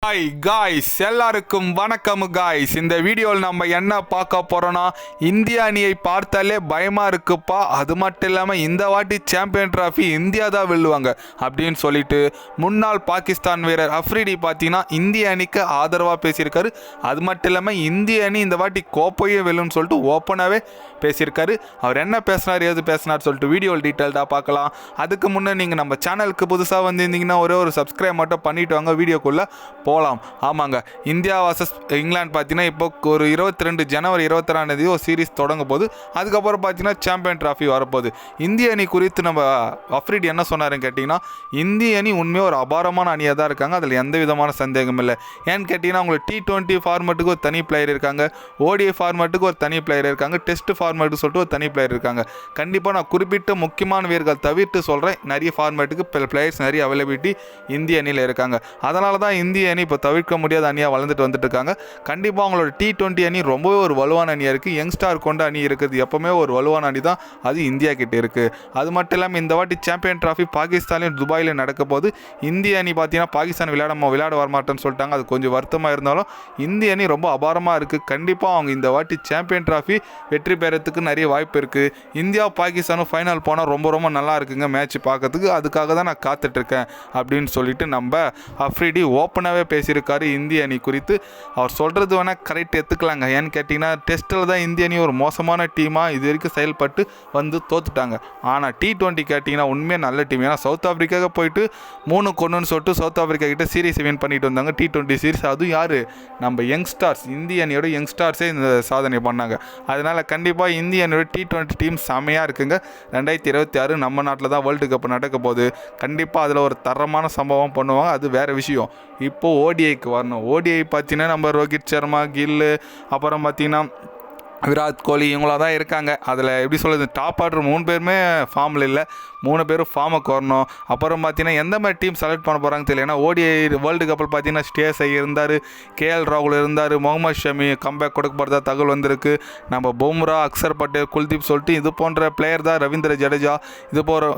Guys எல்லாருக்கும் வணக்கம் guys. இந்த வீடியோவில் நம்ம என்ன பார்க்க போகிறோன்னா, இந்திய அணியை பார்த்தாலே பயமாக இருக்குப்பா, அது மட்டும் இல்லாமல் இந்த வாட்டி சாம்பியன் ட்ராஃபி இந்தியா தான் வெல்லுவாங்க அப்படின்னு சொல்லிட்டு முன்னாள் பாகிஸ்தான் வீரர் அஃப்ரிடி பார்த்தீங்கன்னா இந்திய அணிக்கு ஆதரவாக பேசியிருக்காரு. அது மட்டும் இல்லாமல் இந்திய அணி இந்த வாட்டி கோப்பையே வெல்லுன்னு சொல்லிட்டு ஓப்பனாகவே பேசியிருக்காரு. அவர் என்ன பேசினார் ஏது பேசினார் சொல்லிட்டு வீடியோவில் டீட்டெயில்டாக பார்க்கலாம். அதுக்கு முன்னே நீங்கள் நம்ம சேனலுக்கு புதுசாக வந்திருந்தீங்கன்னா ஒரே ஒரு சப்ஸ்கிரைப் மட்டும் பண்ணிவிட்டு வாங்க, வீடியோக்குள்ளே போகலாம். ஆமாங்க, இந்தியா வர்சஸ் இங்கிலாந்து பார்த்தீங்கன்னா இப்போ ஒரு 22 ஜனவரி 22 ஒரு சீரீஸ் தொடங்க போது, அதுக்கப்புறம் பார்த்தீங்கன்னா சாம்பியன் ட்ராஃபி வரப்போகுது. இந்திய அணி குறித்து நம்ம அஃப்ரிடி என்ன சொன்னாருன்னு கேட்டிங்கன்னா, இந்திய அணி உண்மையாக ஒரு அபாரமான அணியாக தான் இருக்காங்க, அதில் எந்த விதமான சந்தேகம் இல்லை. ஏன்னு கேட்டிங்கன்னா உங்களுக்கு T20 ஃபார்மேட்டுக்கு ஒரு தனி பிளேயர் இருக்காங்க, ODI ஃபார்மேட்டுக்கு ஒரு தனி பிளேயர் இருக்காங்க, டெஸ்ட் ஃபார்மேட்டுக்கு சொல்லிட்டு ஒரு தனி பிளேயர் இருக்காங்க. கண்டிப்பாக நான் குறிப்பிட்ட முக்கியமான வீரர்கள் தவிர்த்து சொல்கிறேன், நிறைய ஃபார்மேட்டுக்கு பிளேயர்ஸ் நிறைய அவைலபிலிட்டி இந்திய அணியில் இருக்காங்க. அதனால தான் இந்திய அணி இப்போ தவிர்க்க முடியாத அணியாக வளர்ந்துட்டு வந்துட்டு இருக்காங்க. கண்டிப்பாக அவங்களோட T20 அணி ரொம்பவே ஒரு வலுவான அணியாக இருக்குது. யங்ஸ்டார் கொண்ட அணி இருக்குது, எப்போவுமே ஒரு வலுவான அணி தான் அது இந்தியா கிட்டே இருக்குது. அது மட்டும் இல்லாமல் இந்த வாட்டி சாம்பியன் ட்ராஃபி பாகிஸ்தான்லையும் துபாயில் நடக்க போது, இந்திய அணி பார்த்தீங்கன்னா பாகிஸ்தான் விளையாட வரமாட்டேன்னு சொல்லிட்டாங்க. அது கொஞ்சம் வருத்தமாக இருந்தாலும் இந்திய அணி ரொம்ப அபாரமாக இருக்குது. கண்டிப்பாக அவங்க இந்த வாட்டி சாம்பியன் ட்ராஃபி வெற்றி பெறத்துக்கு நிறைய வாய்ப்பு இருக்குது. இந்தியா பாகிஸ்தானும் ஃபைனல் போனால் ரொம்ப ரொம்ப நல்லா இருக்குங்க மேட்ச் பார்க்கறதுக்கு, அதுக்காக தான் நான் காத்துட்ருக்கேன் அப்படின்னு சொல்லிட்டு நம்ம அஃப்ரிடி ஓப்பனாகவே பேசியிருக்காரு இந்திய அணி குறித்து. அவர் சொல்கிறது வேணால் கரெக்ட் எடுத்துக்கலாங்க. ஏன்னு கேட்டிங்கன்னா டெஸ்ட்டில் தான் இந்திய அணி ஒரு மோசமான டீமாக இது வரைக்கும் செயல்பட்டு வந்து தோத்துட்டாங்க. ஆனால் T20 கேட்டிங்கன்னா உண்மையாக நல்ல டீம். ஏன்னா சவுத் ஆஃப்ரிக்காவுக்கு போயிட்டு 3-1 சொல்லிட்டு சவுத் ஆஃப்ரிக்கா கிட்ட சீரீஸ் வின் பண்ணிட்டு வந்தாங்க T20 சீரீஸ். அதுவும் யார், நம்ம யங்ஸ்டார்ஸ், இந்திய அணியோட யங்ஸ்டார்ஸே இந்த சாதனை பண்ணாங்க. அதனால் கண்டிப்பாக இந்திய அணியோட T20 டீம் செமையாக இருக்குங்க. 2026 நம்ம நாட்டில் தான் வேர்ல்டு கப் நடக்க போகுது. கண்டிப்பாக அதில் ஒரு தரமான சம்பவம் பண்ணுவாங்க, அது வேறு விஷயம். இப்போது ODIக்கு வரணும். ODI பார்த்தீங்கன்னா நம்ம ரோஹித் சர்மா, கில்லு, அப்புறம் பார்த்தீங்கன்னா விராட் கோலி இவங்களாக தான் இருக்காங்க. அதில் எப்படி சொல்கிறது, டாப் ஆர்டர் 3 பேருமே ஃபார்மில் இல்லை, 3 பேரும் ஃபார்முக்கு வரணும். அப்புறம் பார்த்தீங்கன்னா எந்த மாதிரி டீம் செலக்ட் பண்ண போகிறாங்க தெரியல. ஏன்னா ODI வேர்ல்டு கப்பில் பார்த்தீங்கன்னா ஸ்டேஸ் ஐ இருந்தார், KL ராகுல் இருந்தார், முகமது ஷமி கம்பேக் கொடுக்க போகிறதா தகவல் வந்திருக்கு. நம்ம பும்ரா, அக்சர் பட்டேல், குல்தீப் சொல்லிட்டு இது போன்ற பிளேயர் தான், ரவீந்திர ஜடேஜா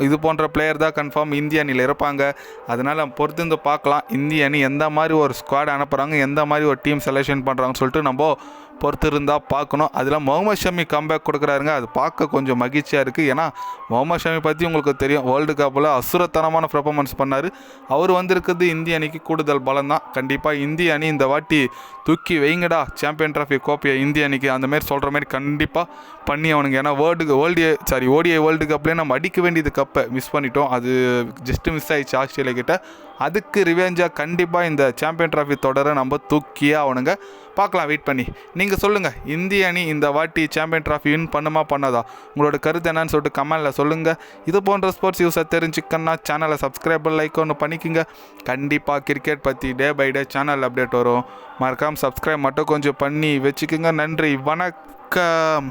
இது போன்ற பிளேயர் தான் கன்ஃபார்ம் இந்திய அணியில் இருப்பாங்க. அதனால் பொறுத்திருந்து பார்க்கலாம் இந்திய அணி எந்த மாதிரி ஒரு ஸ்குவாட் அனுப்புகிறாங்க, எந்த மாதிரி ஒரு டீம் செலெக்ஷன் பண்ணுறாங்கன்னு சொல்லிட்டு நம்ம பொறுத்து இருந்தால் பார்க்கணும். அதில் முகமது ஷமி கம்பேக் கொடுக்குறாருங்க, அது பார்க்க கொஞ்சம் மகிழ்ச்சியாக இருக்குது. ஏன்னா முகமது ஷமி பற்றி உங்களுக்கு தெரியும், வேர்ல்டு கப்பில் அசுரத்தனமான பெர்ஃபார்மன்ஸ் பண்ணார். அவர் வந்திருக்கிறது இந்திய அணிக்கு கூடுதல் பலம் தான். கண்டிப்பாக இந்திய அணி இந்த வாட்டி தூக்கி வைங்கடா சாம்பியன் ட்ராஃபி கோப்பையை இந்திய அணிக்கு, அந்தமாரி சொல்கிற மாதிரி கண்டிப்பாக பண்ணி அவனுங்க. ஏன்னா ODI வேர்ல்டு கப்லேயே நம்ம அடிக்க வேண்டியது கப்பை மிஸ் பண்ணிட்டோம், அது ஜஸ்ட்டு மிஸ் ஆகிடுச்சு ஆஸ்திரேலியா கிட்ட. அதுக்கு ரிவெஞ்சாக கண்டிப்பாக இந்த சாம்பியன் ட்ராஃபி தொடரை நம்ம தூக்கியே அவனுங்க. பார்க்கலாம் வெயிட் பண்ணி. நீங்கள் சொல்லுங்கள், இந்திய அணி இந்த வாட்டி சாம்பியன் ட்ராஃபி வின் பண்ணுமா பண்ணாதா? உங்களோட கருத்து என்னன்னு சொல்லிட்டு கமெண்டில் சொல்லுங்கள். இது போன்ற ஸ்போர்ட்ஸ் யூஸை தெரிஞ்சுக்கன்னா சேனலை சப்ஸ்கிரைப் லைக் ஒன்று பண்ணிக்கோங்க. கண்டிப்பாக கிரிக்கெட் பற்றி day by day channel update வரும், மறக்காமல் சப்ஸ்கிரைப் மட்டும் கொஞ்சம் பண்ணி வச்சுக்கோங்க. நன்றி, வணக்கம்.